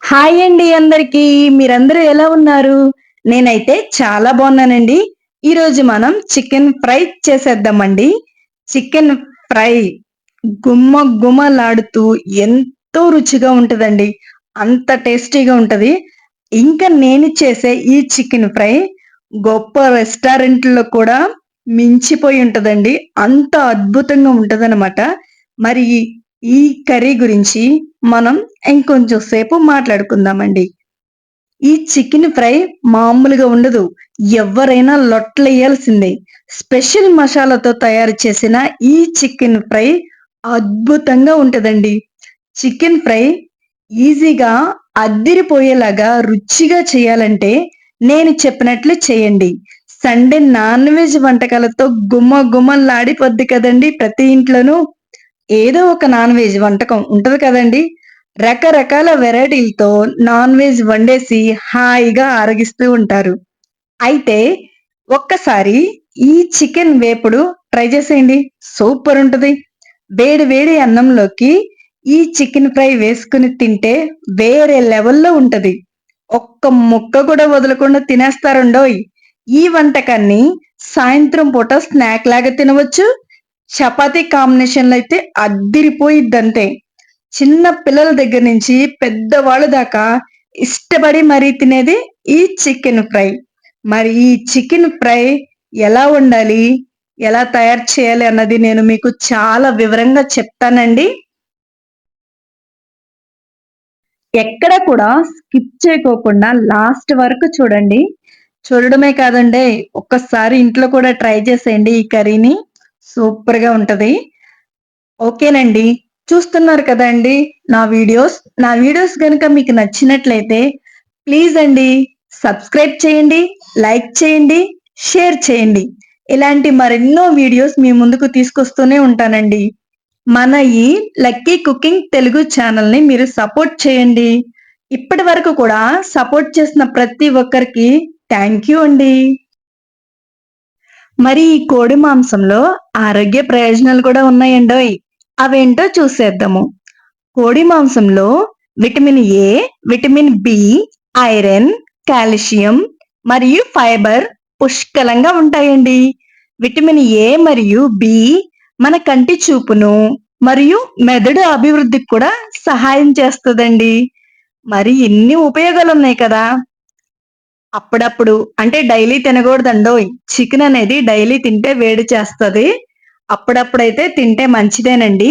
Hi అండి అందరికీ. మీరందరూ ఎలా ఉన్నారు? నేనైతే చాలా బాగున్నానండి. ఈరోజు మనం చికెన్ ఫ్రై చేసేద్దామండి. చికెన్ ఫ్రై గుమ్మ గుమలాడుతూ ఎంతో రుచిగా ఉంటదండి. అంత టేస్టీగా ఉంటది. ఇంకా నేను చేసే ఈ చికెన్ ఫ్రై గొప్ప రెస్టారెంట్‌లో కూడా మించిపోయి ఉంటదండి. అంత అద్భుతంగా ఉంటదనమాట. మరి ఈ కర్రీ గురించి మనం ఇంకొంచెం సేపు మాట్లాడుకుందామండి. ఈ చికెన్ ఫ్రై మామూలుగా ఉండదు. ఎవ్వరైనా లొట్టలేయాల్సిందే. స్పెషల్ మసాలాతో తయారు చేసిన ఈ చికెన్ ఫ్రై అద్భుతంగా ఉంటదండి. చికెన్ ఫ్రై ఈజీగా అద్దిరిపోయేలాగా రుచిగా చేయాలంటే నేను చెప్పినట్లు చేయండి. సండే నాన్ వెజ్ వంటకాలతో గుమగుమలాడిపోద్ది కదండీ ప్రతి ఇంట్లోనూ. ఏదో ఒక నాన్ వెజ్ వంటకం ఉంటది కదండీ! రకరకాల వెరైటీలతో నాన్ వెజ్ వండేసి హాయిగా ఆరగిస్తూ ఉంటారు. అయితే ఒక్కసారి ఈ చికెన్ వేపుడు ట్రై చేసేయండి. సూపర్ ఉంటది. వేడి వేడి అన్నంలోకి ఈ చికెన్ ఫ్రై వేసుకొని తింటే వేరే లెవెల్‌లో ఉంటది. ఒక్క ముక్క కూడా వదలకుండా తినేస్తారండోయ్! ఈ వంటకాన్ని సాయంత్రం పూట స్నాక్ లాగా తినవచ్చు. చపాతీ కాంబినేషన్‌లో అయితే అద్దిరిపోయిద్దంతే. చిన్న పిల్లల దగ్గర నుంచి పెద్దవాళ్ళ దాకా ఇష్టపడి మరీ తినేది ఈ చికెన్ ఫ్రై. మరి ఈ చికెన్ ఫ్రై ఎలా వండాలి? ఎలా తయారు చేయాలి అన్నది నేను మీకు చాలా వివరంగా చెప్తానండి. ఎక్కడ కూడా స్కిప్ చేయకోకుండా లాస్ట్ వరకు చూడండి. చూడడమే కాదండి, ఒక్కసారి ఇంట్లో కూడా ట్రై చేసేయండి ఈ కర్రీని. సూపర్‌గా ఉంటది. ఓకేనండి. చూస్తున్నారు కదండీ నా వీడియోస్ గనుక మీకు నచ్చినట్లయితే ప్లీజ్ అండి సబ్స్క్రైబ్ చేయండి, లైక్ చేయండి, షేర్ చేయండి. ఇలాంటి మరెన్నో వీడియోస్ మీ ముందుకు తీసుకొస్తూనే ఉంటానండి. మన ఈ లక్కీ కుకింగ్ తెలుగు ఛానల్‌ని మీరు సపోర్ట్ చేయండి. ఇప్పటి వరకు కూడా సపోర్ట్ చేసిన ప్రతి ఒక్కరికి థాంక్ యూ అండి. మరి ఈ కోడి మాంసంలో ఆరోగ్య ప్రయోజనాలు కూడా ఉన్నాయండోయ్! అవేంటో చూసేద్దాము. కోడి మాంసంలో vitamin A, vitamin B, iron, calcium మరియు ఫైబర్ పుష్కలంగా ఉంటాయండి. విటమిన్ ఏ మరియు బి మన కంటి చూపును మరియు మెదడు అభివృద్ధికి కూడా సహాయం చేస్తదండి. మరి ఎన్ని ఉపయోగాలున్నాయి కదా! అప్పుడప్పుడు అంటే డైలీ తినగూడదండోయ్! చికెన్ అనేది డైలీ తింటే వేడి చేస్తది. అప్పుడప్పుడైతే తింటే మంచిదేనండి.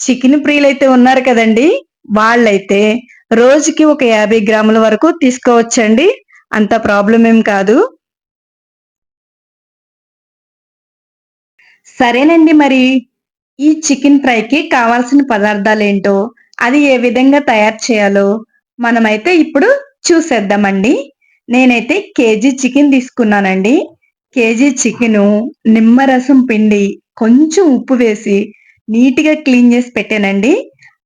చికెన్ ప్రియులైతే ఉన్నారు కదండీ! వాళ్ళైతే రోజుకి ఒక 50 గ్రాముల వరకు తీసుకోవచ్చండి. అంత ప్రాబ్లమ్ ఏం కాదు. సరేనండి మరి. ఈ చికెన్ ఫ్రైకి కావాల్సిన పదార్థాలేంటో, అది ఏ విధంగా తయారు చేయాలో మనమైతే ఇప్పుడు చూసేద్దామండి. నేనైతే కేజీ చికెన్ తీసుకున్నానండి. కేజీ చికెను నిమ్మరసం పిండి, కొంచెం ఉప్పు వేసి నీట్‌గా క్లీన్ చేసి పెట్టానండి.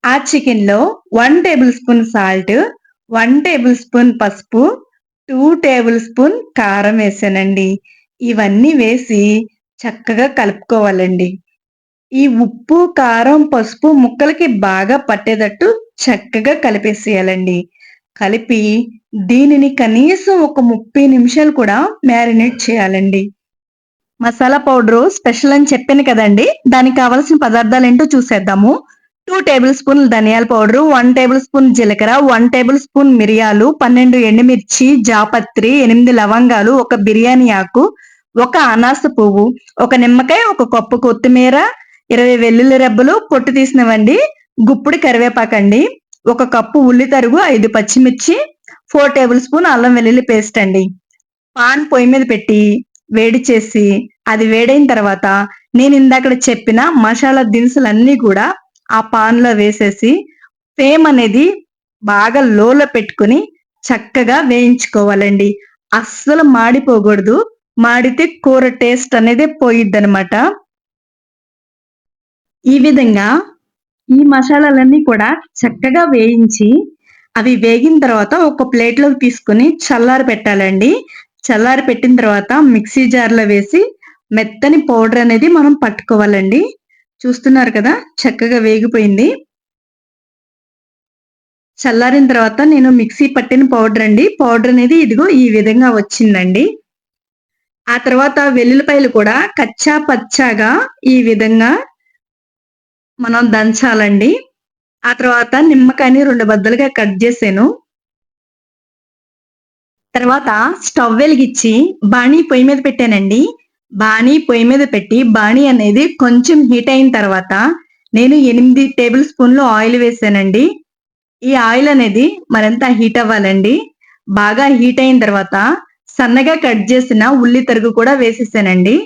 ఆ చికెన్‌లో 1 table spoon salt, 1 table spoon పసుపు, 2 టేబుల్ స్పూన్ కారం వేసానండి. ఇవన్నీ వేసి చక్కగా కలుపుకోవాలండి. ఈ ఉప్పు, కారం, పసుపు ముక్కలకి బాగా పట్టేటట్టు చక్కగా కలిపేసేయాలండి. కలిపి దీనిని కనీసం ఒక 30 నిమిషాలు కూడా మ్యారినేట్ చేయాలండి. మసాలా పౌడరు స్పెషల్ అని చెప్పాను కదండీ! దానికి కావాల్సిన పదార్థాలేంటో చూసేద్దాము. 2 టేబుల్ స్పూన్‌లు ధనియాల పౌడరు, 1 టేబుల్ స్పూన్ జీలకర్ర, 1 టేబుల్ స్పూన్ మిరియాలు, 12 ఎండుమిర్చి, జాపత్రి, 8 లవంగాలు, ఒక బిర్యానీ ఆకు, ఒక అనాస పువ్వు, ఒక నిమ్మకాయ, ఒక కప్పు కొత్తిమీర, 20 వెల్లుల్లి రెబ్బలు పొట్టు తీసినవండి, గుప్పుడు కరివేపాకండి, ఒక కప్పు ఉల్లి తరుగు, 5 పచ్చిమిర్చి, 4 టేబుల్ స్పూన్ అల్లం వెల్లుల్లి పేస్ట్ అండి. పాన్ పొయ్యి మీద పెట్టి వేడి చేసి, అది వేడైన తర్వాత నేనిందాకడ చెప్పిన మసాలా దినుసులన్నీ కూడా ఆ పాన్‌లో వేసేసి, ఫ్లేమ్ అనేది బాగా లోలో పెట్టుకొని చక్కగా వేయించుకోవాలండి. అస్సలు మాడిపోకూడదు. మాడితే కూర టేస్ట్ అనేది పోయిద్దనమాట. ఈ విధంగా ఈ మసాలాలన్నీ కూడా చక్కగా వేయించి, అవి వేగిన తర్వాత ఒక ప్లేట్‌లోకి తీసుకొని చల్లారబెట్టాలండి. చల్లారబెట్టిన తర్వాత మిక్సీ జార్‌లో వేసి మెత్తని పౌడర్ అనేది మనం పట్టుకోవాలండి. చూస్తున్నారు కదా! చక్కగా వేగిపోయింది. చల్లారిన తర్వాత నేను మిక్సీ పట్టిన పౌడర్ అండి. పౌడర్ అనేది ఇదిగో ఈ విధంగా వచ్చిందండి. ఆ తర్వాత వెల్లుల్లిపాయలు కూడా కచ్చా పచ్చాగా ఈ విధంగా మనం దంచాలండి. ఆ తర్వాత నిమ్మకాయని 2 బద్దలుగా కట్ చేశాను. తర్వాత స్టవ్ వెలిగిచ్చి బాణీ పొయ్యి మీద పెట్టానండి. బాణీ పొయ్యి మీద పెట్టి బాణీ అనేది కొంచెం హీట్ అయిన తర్వాత నేను 8 టేబుల్ స్పూన్లు ఆయిల్ వేసానండి. ఈ ఆయిల్ అనేది మరింత హీట్ అవ్వాలండి. బాగా హీట్ అయిన తర్వాత సన్నగా కట్ చేసిన ఉల్లి తరుగు కూడా వేసేసానండి.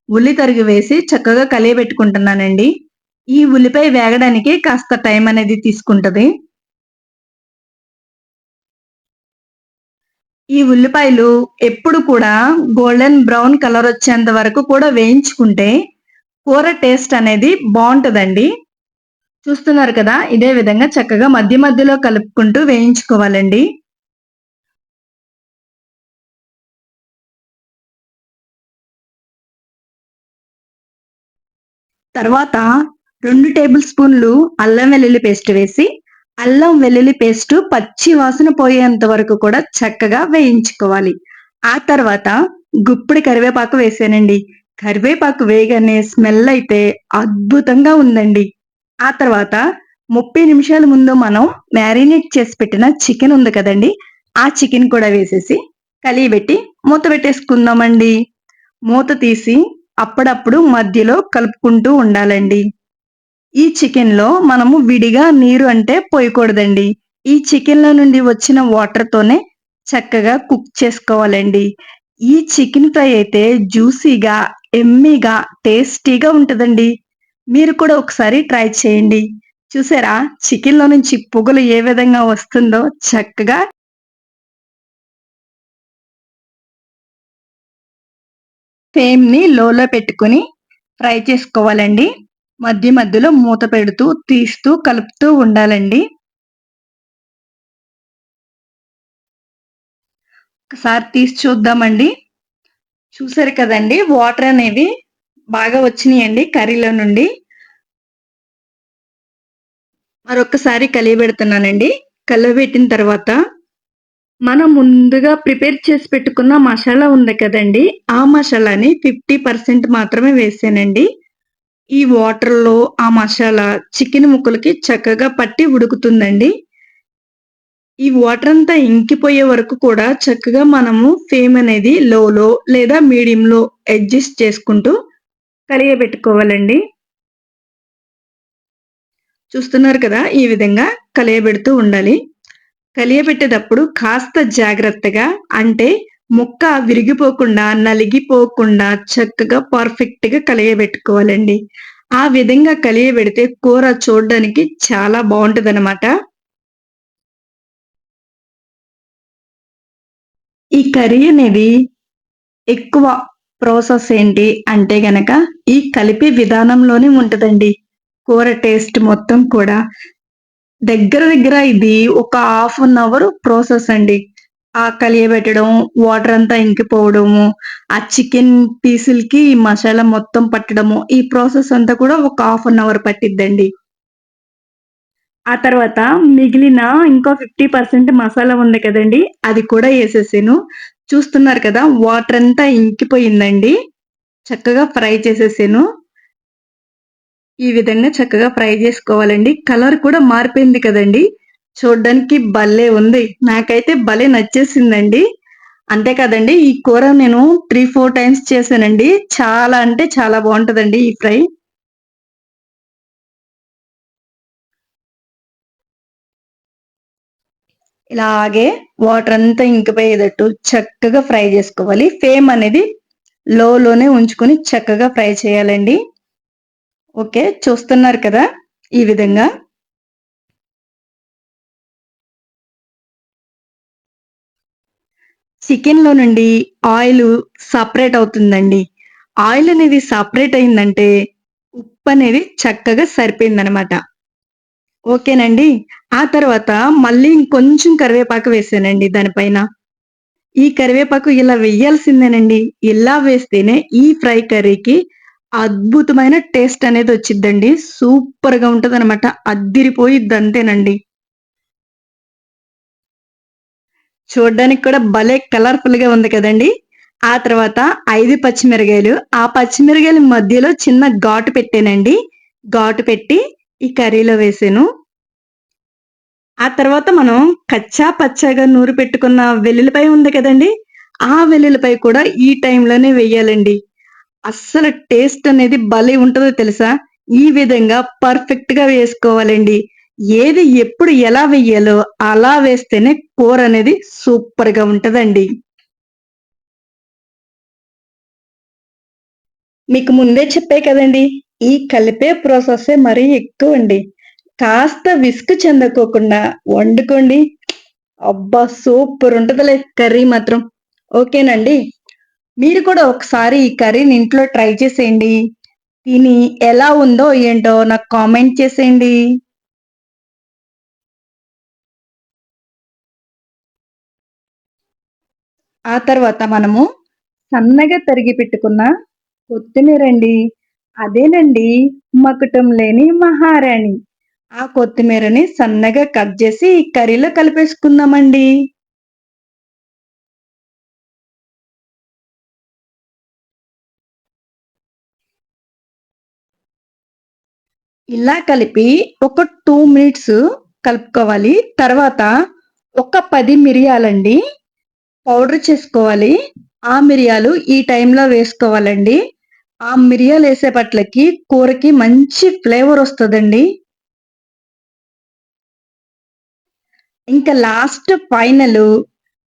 ఉల్లి తరుగు వేసి చక్కగా కలియబెట్టుకుంటున్నానండి. ఈ ఉల్లిపాయ వేగడానికి కాస్త టైం అనేది తీసుకుంటది. ఈ ఉల్లిపాయలు ఎప్పుడు కూడా గోల్డెన్ బ్రౌన్ కలర్ వచ్చేంత వరకు కూడా వేయించుకుంటే కూర టేస్ట్ అనేది బావుంటదండి. చూస్తున్నారు కదా! ఇదే విధంగా చక్కగా మధ్య మధ్యలో కలుపుకుంటూ వేయించుకోవాలండి. తర్వాత 2 టేబుల్ స్పూన్లు అల్లం వెల్లుల్లి పేస్ట్ వేసి, అల్లం వెల్లుల్లి పేస్టు పచ్చి వాసన పోయేంత వరకు కూడా చక్కగా వేయించుకోవాలి. ఆ తర్వాత గుప్పెడు కరివేపాకు వేసానండి. కరివేపాకు వేయగానే స్మెల్ అయితే అద్భుతంగా ఉందండి. ఆ తర్వాత 30 నిమిషాల ముందు మనం మ్యారినేట్ చేసి పెట్టిన చికెన్ ఉంది కదండీ! ఆ చికెన్ కూడా వేసేసి కలియబెట్టి మూత పెట్టేసుకుందామండి. మూత తీసి అప్పుడప్పుడు మధ్యలో కలుపుకుంటూ ఉండాలండి. ఈ చికెన్‌లో మనము విడిగా నీరు అంటే పోయకూడదండి. ఈ చికెన్‌లో నుండి వచ్చిన వాటర్‌తోనే చక్కగా కుక్ చేసుకోవాలండి. ఈ చికెన్ ఫ్రై అయితే జ్యూసీగా, యమ్మీగా, టేస్టీగా ఉంటదండి. మీరు కూడా ఒకసారి ట్రై చేయండి. చూసారా? చికెన్‌లో నుంచి పొగలు ఏ విధంగా వస్తుందో చక్కగా ఫ్లేమ్‌ని లోలో పెట్టుకొని ఫ్రై చేసుకోవాలండి. మధ్య మధ్యలో మూత పెడుతూ, తీస్తూ, కలుపుతూ ఉండాలండి. ఒకసారి తీసి చూద్దామండి. చూసారు కదండీ! వాటర్ అనేవి బాగా వచ్చినియండి కర్రీలో నుండి. మరొక్కసారి కలియబెడుతున్నానండి. కలియబెట్టిన తర్వాత మనం ముందుగా ప్రిపేర్ చేసి పెట్టుకున్న మసాలా ఉంది కదండీ! ఆ మసాలాని 50% మాత్రమే వేసానండి. ఈ వాటర్‌లో ఆ మసాలా చికెన్ ముక్కలకి చక్కగా పట్టి ఉడుకుతుందండి. ఈ వాటర్ అంతా ఇంకిపోయే వరకు కూడా చక్కగా మనము ఫ్లేమ్ అనేది లోలో లేదా మీడియంలో అడ్జస్ట్ చేసుకుంటూ కలియబెట్టుకోవాలండి. చూస్తున్నారు కదా! ఈ విధంగా కలియబెడుతూ ఉండాలి. కలియబెట్టేటప్పుడు కాస్త జాగ్రత్తగా అంటే ముక్క విరిగిపోకుండా, నలిగిపోకుండా చక్కగా పర్ఫెక్ట్‌గా కలియబెట్టుకోవాలండి. ఆ విధంగా కలియబెడితే కూర చూడ్డానికి చాలా బావుంటదనమాట. ఈ కర్రీ అనేది ఎక్కువ ప్రాసెస్ ఏంటి అంటే గనక ఈ కలిపే విధానంలోనే ఉంటదండి. కూర టేస్ట్ మొత్తం కూడా. దగ్గర దగ్గర ఇది ఒక హాఫ్ అన్ అవర్ ప్రాసెస్ అండి. ఆ కలియబెట్టడం, వాటర్ అంతా ఇంకిపోవడము, ఆ చికెన్ పీసులకి ఈ మసాలా మొత్తం పట్టడము, ఈ ప్రాసెస్ అంతా కూడా ఒక హాఫ్ అన్ అవర్ పట్టిద్దండి. ఆ తర్వాత మిగిలిన ఇంకో 50% మసాలా ఉంది కదండీ! అది కూడా ఏసేసాను. చూస్తున్నారు కదా! వాటర్ అంతా ఇంకిపోయిందండి. చక్కగా ఫ్రై చేసేసాను. ఈ విధంగా చక్కగా ఫ్రై జేసుకోవాలండి. కలర్ కూడా మారిపోయింది కదండీ! చూడ్డానికి భలే ఉంది. నాకైతే భలే నచ్చేసిందండి. అంతే కాదండి, ఈ కూర నేను 3, 4 టైమ్స్ చేశానండి. చాలా అంటే చాలా బావుంటదండి ఈ ఫ్రై. ఇలాగే వాటర్ అంతా ఇంకిపోయేటట్టు చక్కగా ఫ్రై జేసుకోవాలి. ఫ్లేమ్ అనేది లోనే ఉంచుకొని చక్కగా ఫ్రై చేయాలండి. ఓకే. చూస్తున్నారు కదా! ఈ విధంగా. చికెన్‌లో నుండి ఆయిలు సెపరేట్ అవుతుందండి. ఆయిల్ అనేది సెపరేట్ అయిందంటే ఉప్పనేది చక్కగా సరిపోయిందనమాట. ఓకేనండి. ఆ తర్వాత మళ్ళీ ఇంకొంచెం కరివేపాకు వేసానండి దానిపైన. ఈ కరివేపాకు ఇలా వెయ్యాల్సిందేనండి. ఇలా వేస్తేనే ఈ ఫ్రై కర్రీకి అద్భుతమైన టేస్ట్ అనేది వచ్చిద్దండి. సూపర్‌గా ఉంటదనమాట. అద్దిరిపోయిద్ది అంతేనండి. చూడ్డానికి కూడా భలే కలర్‌ఫుల్‌గా ఉంది కదండీ! ఆ తర్వాత 5 పచ్చిమిరగాయలు, ఆ పచ్చిమిరగాయల మధ్యలో చిన్న ఘాటు పెట్టానండి. ఘాటు పెట్టి ఈ కర్రీలో వేసాను. ఆ తర్వాత మనం కచ్చా పచ్చాగా నూరి పెట్టుకున్న వెల్లుల్లిపాయ ఉంది కదండీ! ఆ వెల్లుల్లిపాయ కూడా ఈ టైంలోనే వెయ్యాలండి. అస్సలు టేస్ట్ అనేది భలే ఉంటదో తెలుసా? ఈ విధంగా పర్ఫెక్ట్‌గా వేసుకోవాలండి. ఏది ఎప్పుడు ఎలా వెయ్యాలో అలా వేస్తేనే కూరనేది సూపర్‌గా ఉంటదండి. మీకు ముందే చెప్పా కదండీ! ఈ కలిపే ప్రాసెసే మరీ ఎక్కువండి. కాస్త విసుగు చెందకోకుండా వండుకోండి. అబ్బా! సూపరుంటదిలే కర్రీ మాత్రం. ఓకేనండి. మీరు కూడా ఒకసారి ఈ కర్రీని ఇంట్లో ట్రై చేసేయండి. తిని ఎలా ఉందో ఏంటో నాకు కామెంట్ చేసేయండి. ఆ తర్వాత మనము సన్నగా తరిగి పెట్టుకున్న కొత్తిమీరండి. అదేనండి మకుటం లేని మహారాణి. ఆ కొత్తిమీరని సన్నగా కట్ చేసి కర్రీలో కలిపేసుకుందామండి. ఇలా కలిపి ఒక 2 మినిట్స్ కలుపుకోవాలి. తర్వాత ఒక 10 మిరియాలండి పౌడర్ చేసుకోవాలి. ఆ మిరియాలు ఈ టైంలో వేసుకోవాలండి. ఆ మిరియాలేసేపట్లకి కూరకి మంచి ఫ్లేవరొస్తదండి. ఇంకా లాస్ట్ ఫైనలు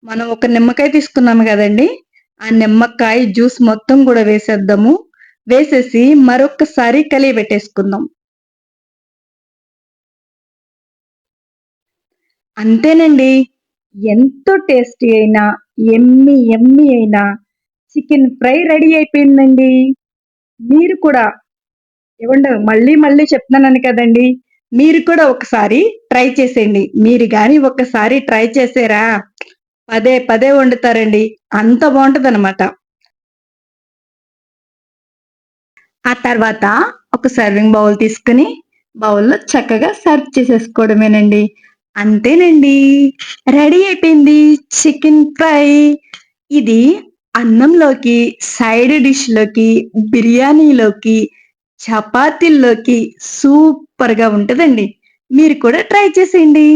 మనం ఒక నిమ్మకాయ తీసుకున్నాము గదండీ! ఆ నిమ్మకాయ జ్యూస్ మొత్తం గూడా వేసేద్దాము. వేసేసి మరొక్కసారి కలియబెట్టేసుకుందాం. అంతేనండి. ఎంతో టేస్టీ అయిన, యమ్మీ అయిన చికెన్ ఫ్రై రెడీ అయిపోయిందండి. మీరు కూడా ఏవండో మళ్ళీ మళ్ళీ చెప్తున్నాను కదండీ! మీరు కూడా ఒకసారి ట్రై చేసేయండి. మీరు గాని ఒక్కసారి ట్రై చేసారా పదే పదే వండుతారండి. అంత బావుంటదనమాట. ఆ తర్వాత ఒక సర్వింగ్ బౌల్ తీసుకొని, బౌల్‌లో చక్కగా సర్వ్ చేసేసుకోవడమేనండి. అంతేనండి. రెడీ అయిపోయింది చికెన్ ఫ్రై. ఇది అన్నంలోకి, సైడ్ డిష్‌లోకి, బిర్యానీలోకి, చపాతీల్లోకి సూపర్‌గా ఉంటదండి. మీరు కూడా ట్రై చేసేయండి.